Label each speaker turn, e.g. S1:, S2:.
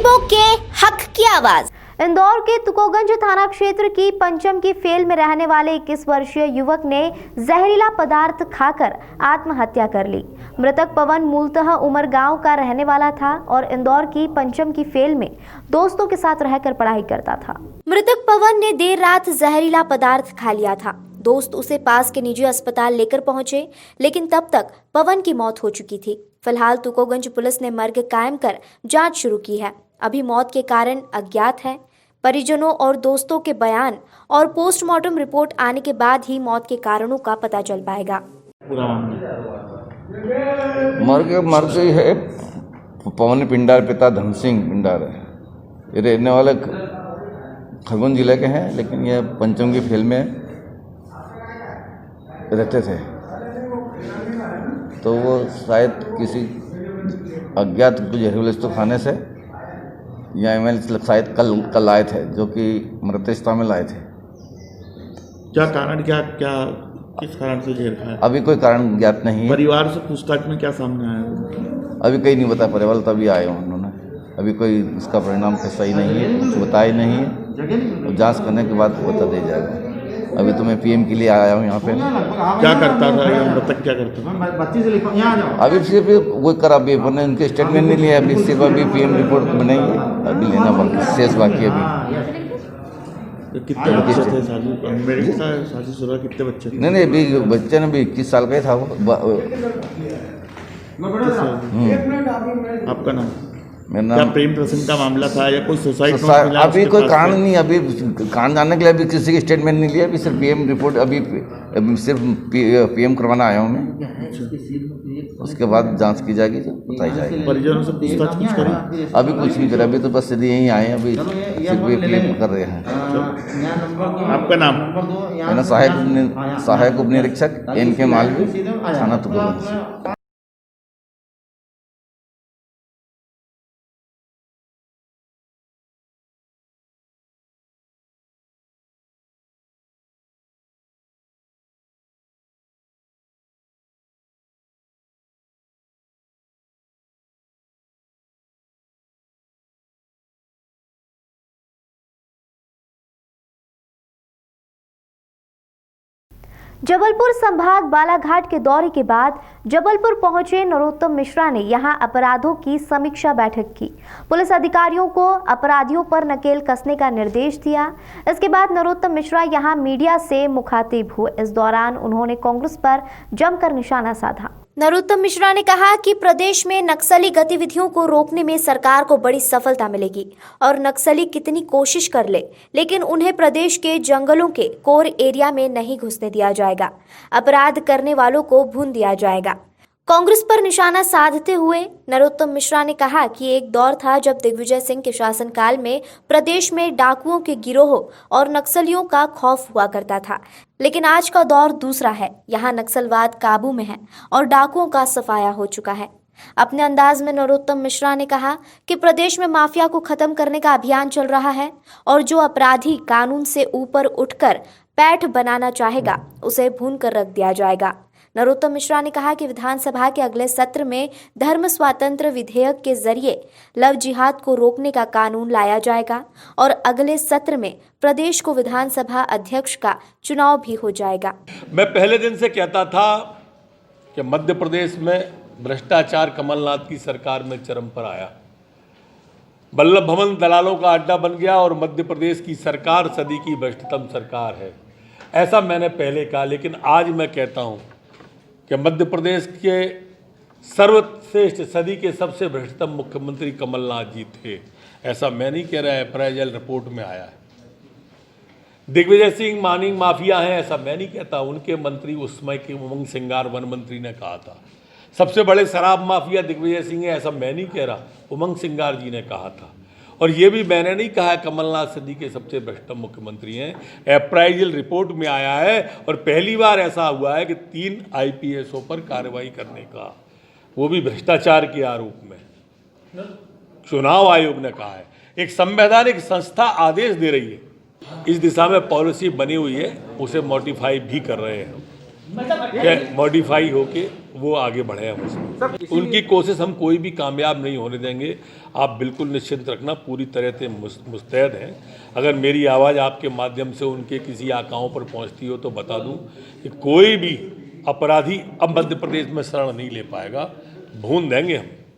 S1: गरीबों के हक की आवाज।
S2: इंदौर के तुकोगंज थाना क्षेत्र की पंचम की फेल में रहने वाले 21 वर्षीय युवक ने जहरीला पदार्थ खाकर आत्महत्या कर ली। मृतक पवन मूलतः उमरगांव का रहने वाला था और इंदौर की पंचम की फेल में दोस्तों के साथ रहकर पढ़ाई करता था। मृतक पवन ने देर रात जहरीला पदार्थ खा लिया था। दोस्त उसे पास के निजी अस्पताल लेकर पहुंचे, लेकिन तब तक पवन की मौत हो चुकी थी। फिलहाल तुकोगंज पुलिस ने मर्ग कायम कर जांच शुरू की है। अभी मौत के कारण अज्ञात है। परिजनों और दोस्तों के बयान और पोस्टमार्टम रिपोर्ट आने के बाद ही मौत के कारणों का पता चल पाएगा।
S3: मर्ग है पवन पिंडार, पिता धन सिंह पिंडार है। ये रहने वाले खरगोन जिले के हैं, लेकिन ये पंचम की फेल में रहते थे। तो वो शायद किसी अज्ञात जहरीले वस्तु खाने से या शायद कल आए थे, जो कि मृतस्था में लाए थे।
S4: क्या कारण, क्या किस कारण से जहर खाया?
S3: अभी कोई कारण ज्ञात नहीं है।
S4: परिवार से पूछताछ में क्या सामने आया?
S3: अभी कहीं नहीं बता, परिवार तभी आए उन्होंने। अभी कोई इसका परिणाम सही नहीं है, कुछ बताया नहीं है। जांच करने के बाद बता दिया जाएगा। अभी तो मैं पीएम के लिए आया हूँ यहाँ पे।
S4: क्या करता था ये मृतक, क्या करता था?
S3: अभी सिर्फ वो करा, अभी अपने उनके स्टेटमेंट नहीं लिया। अभी सिर्फ अभी पीएम रिपोर्ट बनाएंगे, अभी लेना बाकी, शेष बाकी अभी।
S4: कितने बच्चे थे? शादीशुदा कितने बच्चे थे?
S3: नहीं, अभी बच्चे ने भी 21 साल का ही था वो।
S4: आपका नाम?
S3: मेरा
S4: क्या
S3: नाम
S4: प्रेम प्रसंग का मामला था या कोई सुसाइड?
S3: अभी कोई कारण नहीं, अभी कारण जानने के लिए अभी किसी की स्टेटमेंट नहीं लिया। अभी सिर्फ पीएम रिपोर्ट, अभी सिर्फ पीएम करवाना आया हूँ मैं। उसके बाद जांच की जाएगी तो बताई जाएगी।
S4: परिजनों से पूछताछ कुछ करी?
S3: अभी कुछ नहीं करा, अभी तो बस यहीं आए हैं। अभी सिर्फ पीएम कर रहे हैं।
S4: आपका नाम?
S3: मेरा सहायक उप निरीक्षक NK मालवी, थाना तुकोगंज।
S2: जबलपुर संभाग बालाघाट के दौरे के बाद जबलपुर पहुंचे नरोत्तम मिश्रा ने यहां अपराधों की समीक्षा बैठक की। पुलिस अधिकारियों को अपराधियों पर नकेल कसने का निर्देश दिया। इसके बाद नरोत्तम मिश्रा यहां मीडिया से मुखातिब हुए। इस दौरान उन्होंने कांग्रेस पर जमकर निशाना साधा। नरोत्तम मिश्रा ने कहा कि प्रदेश में नक्सली गतिविधियों को रोकने में सरकार को बड़ी सफलता मिलेगी और नक्सली कितनी कोशिश कर ले, लेकिन उन्हें प्रदेश के जंगलों के कोर एरिया में नहीं घुसने दिया जाएगा। अपराध करने वालों को भून दिया जाएगा। कांग्रेस पर निशाना साधते हुए नरोत्तम मिश्रा ने कहा कि एक दौर था जब दिग्विजय सिंह के शासनकाल में प्रदेश में डाकुओं के गिरोह और नक्सलियों का खौफ हुआ करता था, लेकिन आज का दौर दूसरा है। यहाँ नक्सलवाद काबू में है और डाकुओं का सफाया हो चुका है। अपने अंदाज में नरोत्तम मिश्रा ने कहा कि प्रदेश में माफिया को खत्म करने का अभियान चल रहा है और जो अपराधी कानून से ऊपर उठकर पैठ बनाना चाहेगा उसे भून कर रख दिया जाएगा। नरोत्तम मिश्रा ने कहा कि विधानसभा के अगले सत्र में धर्म स्वातंत्र विधेयक के जरिए लव जिहाद को रोकने का कानून लाया जाएगा और अगले सत्र में प्रदेश को विधानसभा अध्यक्ष का चुनाव भी हो जाएगा।
S5: मैं पहले दिन से कहता था कि मध्य प्रदेश में भ्रष्टाचार कमलनाथ की सरकार में चरम पर आया। वल्लभ भवन दलालों का अड्डा बन गया और मध्य प्रदेश की सरकार सदी की भ्रष्टतम सरकार है, ऐसा मैंने पहले कहा। लेकिन आज मैं कहता हूं कि मध्य प्रदेश के सर्वश्रेष्ठ सदी के सबसे भ्रष्टतम मुख्यमंत्री कमलनाथ जी थे, ऐसा मैं नहीं कह रहा है, अप्रैजल रिपोर्ट में आया है। दिग्विजय सिंह माइनिंग माफिया हैं, ऐसा मैं नहीं कहता, उनके मंत्री उस समय के उमंग सिंगार वन मंत्री ने कहा था। सबसे बड़े शराब माफिया दिग्विजय सिंह है, ऐसा मैं नहीं कह रहा, उमंग सिंगार जी ने कहा था। और ये भी मैंने नहीं कहा कमलनाथ सदी के सबसे भ्रष्ट मुख्यमंत्री हैं, अप्रैजल रिपोर्ट में आया है। और पहली बार ऐसा हुआ है कि 3 IPSओं पर कार्रवाई करने का, वो भी भ्रष्टाचार के आरोप में, चुनाव आयोग ने कहा है। एक संवैधानिक संस्था आदेश दे रही है, इस दिशा में पॉलिसी बनी हुई है, उसे मॉडिफाई भी कर रहे हैं। मॉडिफाई होके वो आगे बढ़े हम उसमें। उनकी कोशिश हम कोई भी कामयाब नहीं होने देंगे। आप बिल्कुल निश्चिंत रखना, पूरी तरह से मुस्तैद हैं। अगर मेरी आवाज़ आपके माध्यम से उनके किसी आकाओं पर पहुंचती हो तो बता दूं कि कोई भी अपराधी अब मध्य प्रदेश में शरण नहीं ले पाएगा। भून देंगे हम।